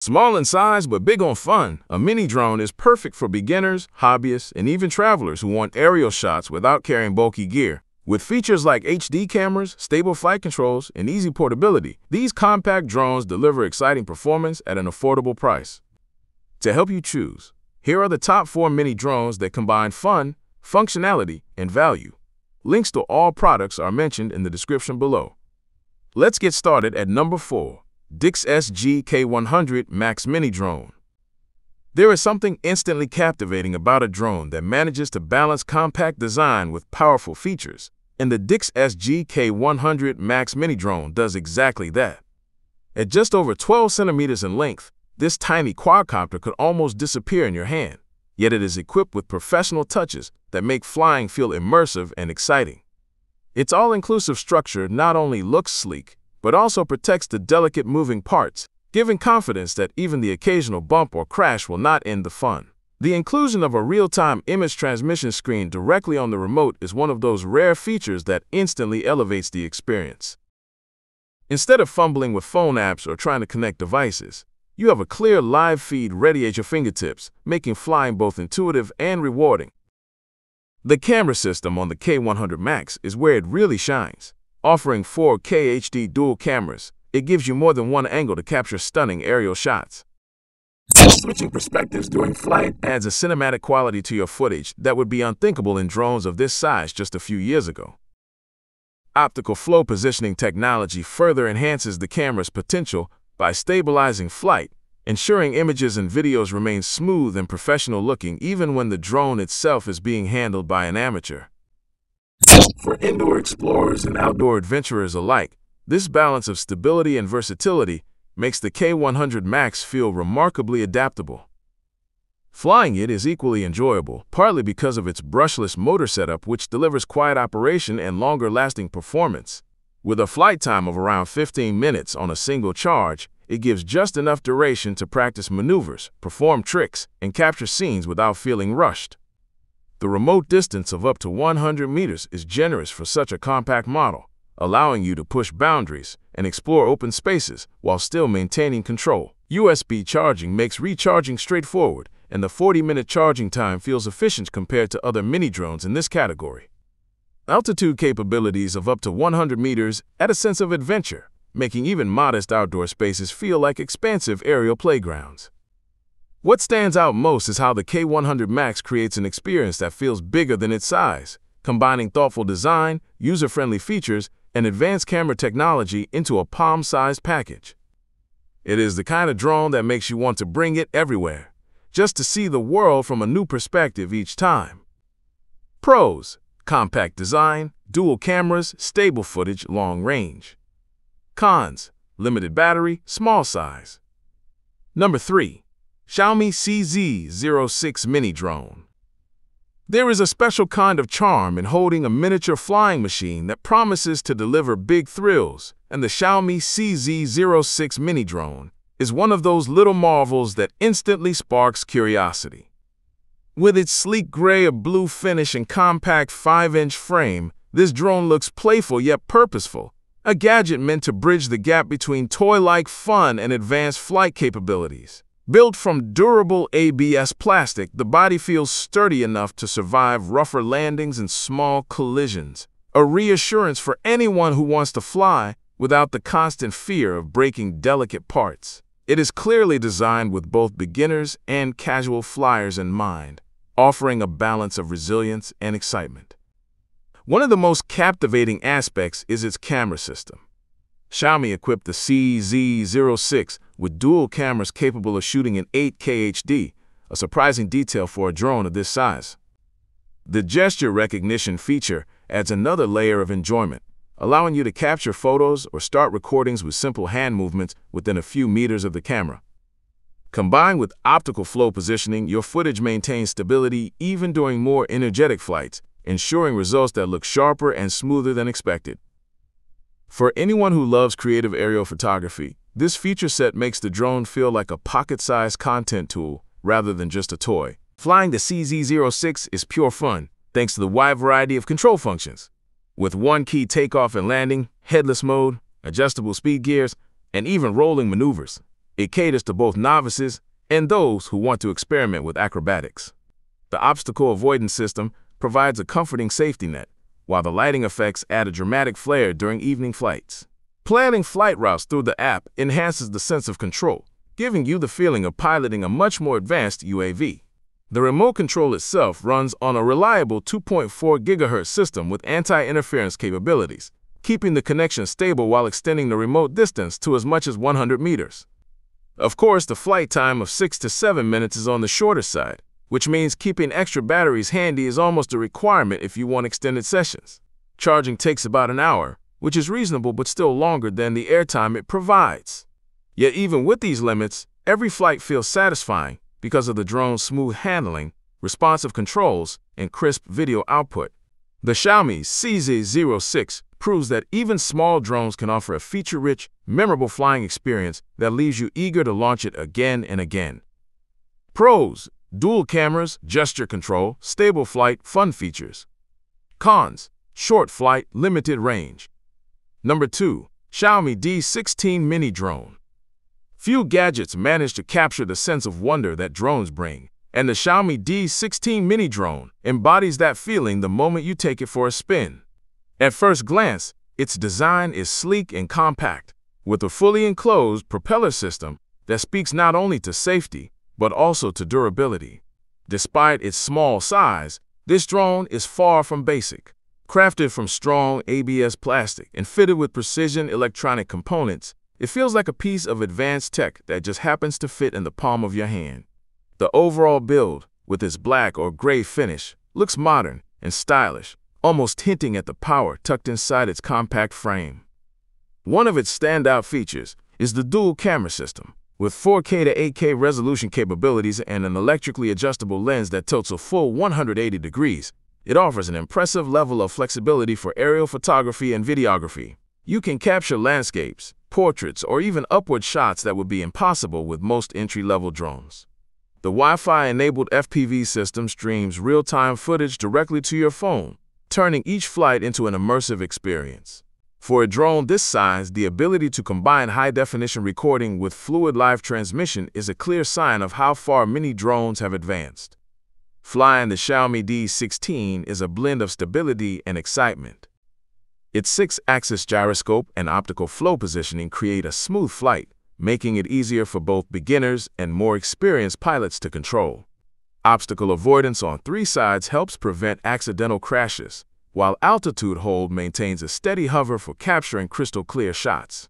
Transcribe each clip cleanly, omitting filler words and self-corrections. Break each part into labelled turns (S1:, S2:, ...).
S1: Small in size but big on fun, a mini drone is perfect for beginners, hobbyists, and even travelers who want aerial shots without carrying bulky gear. With features like HD cameras, stable flight controls, and easy portability, these compact drones deliver exciting performance at an affordable price. To help you choose, here are the top 4 mini drones that combine fun, functionality, and value. Links to all products are mentioned in the description below. Let's get started at number 4. Dixsg K100 Max Mini Drone. There is something instantly captivating about a drone that manages to balance compact design with powerful features, and the Dixsg K100 Max Mini Drone does exactly that. At just over 12 centimeters in length, this tiny quadcopter could almost disappear in your hand, yet it is equipped with professional touches that make flying feel immersive and exciting. Its all-inclusive structure not only looks sleek, but also protects the delicate moving parts, giving confidence that even the occasional bump or crash will not end the fun. The inclusion of a real-time image transmission screen directly on the remote is one of those rare features that instantly elevates the experience. Instead of fumbling with phone apps or trying to connect devices, you have a clear live feed ready at your fingertips, making flying both intuitive and rewarding. The camera system on the K100 Max is where it really shines. Offering 4K HD dual cameras, it gives you more than one angle to capture stunning aerial shots. Switching perspectives during flight adds a cinematic quality to your footage that would be unthinkable in drones of this size just a few years ago. Optical flow positioning technology further enhances the camera's potential by stabilizing flight, ensuring images and videos remain smooth and professional looking even when the drone itself is being handled by an amateur. For indoor explorers and outdoor adventurers alike, this balance of stability and versatility makes the K100 Max feel remarkably adaptable. Flying it is equally enjoyable, partly because of its brushless motor setup which delivers quiet operation and longer-lasting performance. With a flight time of around 15 minutes on a single charge, it gives just enough duration to practice maneuvers, perform tricks, and capture scenes without feeling rushed. The remote distance of up to 100 meters is generous for such a compact model, allowing you to push boundaries and explore open spaces while still maintaining control. USB charging makes recharging straightforward, and the 40-minute charging time feels efficient compared to other mini drones in this category. Altitude capabilities of up to 100 meters add a sense of adventure, making even modest outdoor spaces feel like expansive aerial playgrounds. What stands out most is how the K100 Max creates an experience that feels bigger than its size, combining thoughtful design, user-friendly features, and advanced camera technology into a palm-sized package. It is the kind of drone that makes you want to bring it everywhere, just to see the world from a new perspective each time. Pros: compact design, dual cameras, stable footage, long range. Cons: limited battery, small size. Number 3. Xiaomi CZ06 Mini Drone. There is a special kind of charm in holding a miniature flying machine that promises to deliver big thrills, and the Xiaomi CZ06 Mini Drone is one of those little marvels that instantly sparks curiosity. With its sleek gray or blue finish and compact 5-inch frame, this drone looks playful yet purposeful, a gadget meant to bridge the gap between toy-like fun and advanced flight capabilities. Built from durable ABS plastic, the body feels sturdy enough to survive rougher landings and small collisions, a reassurance for anyone who wants to fly without the constant fear of breaking delicate parts. It is clearly designed with both beginners and casual flyers in mind, offering a balance of resilience and excitement. One of the most captivating aspects is its camera system. Xiaomi equipped the CZ06 with dual cameras capable of shooting in 8K HD, a surprising detail for a drone of this size. The gesture recognition feature adds another layer of enjoyment, allowing you to capture photos or start recordings with simple hand movements within a few meters of the camera. Combined with optical flow positioning, your footage maintains stability even during more energetic flights, ensuring results that look sharper and smoother than expected. For anyone who loves creative aerial photography, this feature set makes the drone feel like a pocket-sized content tool rather than just a toy. Flying the CZ06 is pure fun, thanks to the wide variety of control functions. With one-key takeoff and landing, headless mode, adjustable speed gears, and even rolling maneuvers, It caters to both novices and those who want to experiment with acrobatics. The obstacle avoidance system provides a comforting safety net, while the lighting effects add a dramatic flair during evening flights. Planning flight routes through the app enhances the sense of control, giving you the feeling of piloting a much more advanced UAV. The remote control itself runs on a reliable 2.4 GHz system with anti-interference capabilities, keeping the connection stable while extending the remote distance to as much as 100 meters. Of course, the flight time of 6 to 7 minutes is on the shorter side, which means keeping extra batteries handy is almost a requirement if you want extended sessions. Charging takes about an hour, which is reasonable but still longer than the airtime it provides. Yet even with these limits, every flight feels satisfying because of the drone's smooth handling, responsive controls, and crisp video output. The Xiaomi CZ06 proves that even small drones can offer a feature-rich, memorable flying experience that leaves you eager to launch it again and again. Pros: dual cameras, gesture control, stable flight, fun features. Cons: short flight, limited range. Number 2. Xiaomi D16 Mini Drone. Few gadgets manage to capture the sense of wonder that drones bring, and the Xiaomi D16 Mini Drone embodies that feeling the moment you take it for a spin. At first glance, its design is sleek and compact, with a fully enclosed propeller system that speaks not only to safety, but also to durability. Despite its small size, this drone is far from basic. Crafted from strong ABS plastic and fitted with precision electronic components, it feels like a piece of advanced tech that just happens to fit in the palm of your hand. The overall build, with its black or gray finish, looks modern and stylish, almost hinting at the power tucked inside its compact frame. One of its standout features is the dual camera system. With 4K to 8K resolution capabilities and an electrically adjustable lens that tilts a full 180 degrees, it offers an impressive level of flexibility for aerial photography and videography. You can capture landscapes, portraits, or even upward shots that would be impossible with most entry-level drones. The Wi-Fi-enabled FPV system streams real-time footage directly to your phone, turning each flight into an immersive experience. For a drone this size, the ability to combine high-definition recording with fluid live transmission is a clear sign of how far mini drones have advanced. Flying the Xiaomi D16 is a blend of stability and excitement. Its 6-axis gyroscope and optical flow positioning create a smooth flight, making it easier for both beginners and more experienced pilots to control. Obstacle avoidance on 3 sides helps prevent accidental crashes, while altitude hold maintains a steady hover for capturing crystal-clear shots.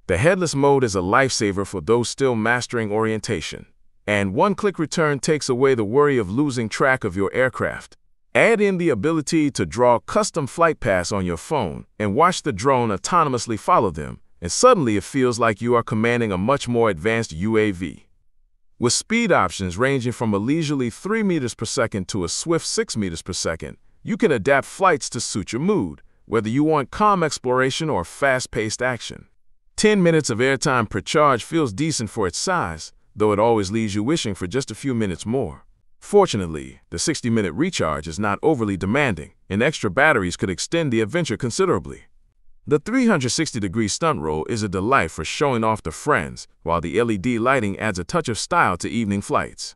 S1: The headless mode is a lifesaver for those still mastering orientation, and one-click return takes away the worry of losing track of your aircraft. Add in the ability to draw custom flight paths on your phone and watch the drone autonomously follow them, and suddenly it feels like you are commanding a much more advanced UAV. With speed options ranging from a leisurely 3 meters per second to a swift 6 meters per second, you can adapt flights to suit your mood, whether you want calm exploration or fast-paced action. 10 minutes of airtime per charge feels decent for its size, though it always leaves you wishing for just a few minutes more. Fortunately, the 60-minute recharge is not overly demanding, and extra batteries could extend the adventure considerably. The 360-degree stunt roll is a delight for showing off to friends, while the LED lighting adds a touch of style to evening flights.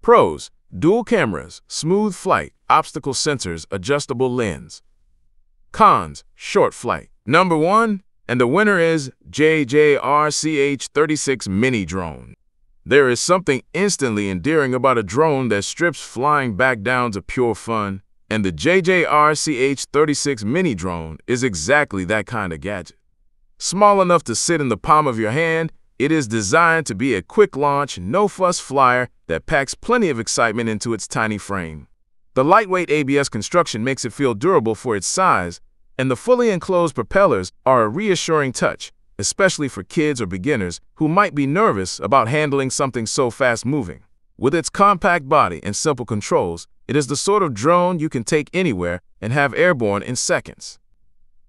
S1: Pros: dual cameras, smooth flight, obstacle sensors, adjustable lens. Cons: short flight. Number 1, and the winner is Jjrc H36 Mini Drone. There is something instantly endearing about a drone that strips flying back down to pure fun, and the Jjrc H36 Mini Drone is exactly that kind of gadget. Small enough to sit in the palm of your hand, it is designed to be a quick launch, no-fuss flyer that packs plenty of excitement into its tiny frame. The lightweight ABS construction makes it feel durable for its size, and the fully enclosed propellers are a reassuring touch, especially for kids or beginners who might be nervous about handling something so fast-moving. With its compact body and simple controls, it is the sort of drone you can take anywhere and have airborne in seconds.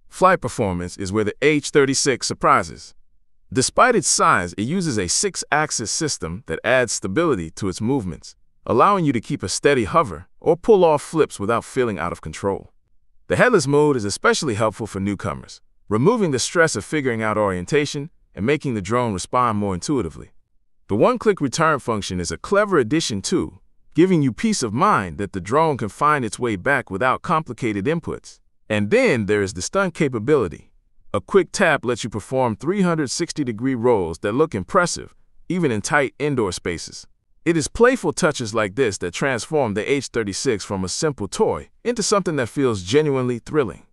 S1: Flight performance is where the H36 surprises. Despite its size, it uses a 6-axis system that adds stability to its movements, allowing you to keep a steady hover or pull off flips without feeling out of control. The headless mode is especially helpful for newcomers, removing the stress of figuring out orientation and making the drone respond more intuitively. The one-click return function is a clever addition too, giving you peace of mind that the drone can find its way back without complicated inputs. And then there is the stunt capability. A quick tap lets you perform 360-degree rolls that look impressive, even in tight indoor spaces. It is playful touches like this that transform the H36 from a simple toy into something that feels genuinely thrilling.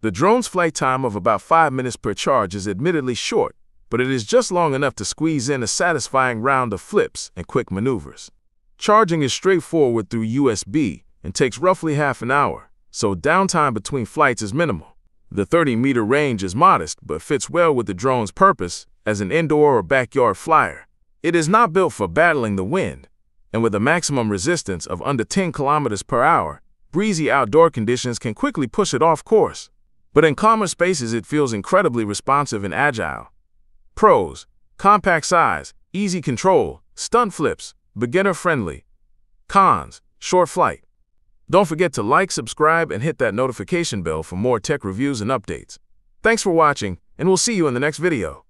S1: The drone's flight time of about 5 minutes per charge is admittedly short, but it is just long enough to squeeze in a satisfying round of flips and quick maneuvers. Charging is straightforward through USB and takes roughly half an hour, so downtime between flights is minimal. The 30-meter range is modest but fits well with the drone's purpose as an indoor or backyard flyer. It is not built for battling the wind, and with a maximum resistance of under 10 kilometers per hour, breezy outdoor conditions can quickly push it off course. But in calmer spaces, it feels incredibly responsive and agile. Pros: compact size, easy control, stunt flips, beginner-friendly. Cons: short flight. Don't forget to like, subscribe, and hit that notification bell for more tech reviews and updates. Thanks for watching, and we'll see you in the next video.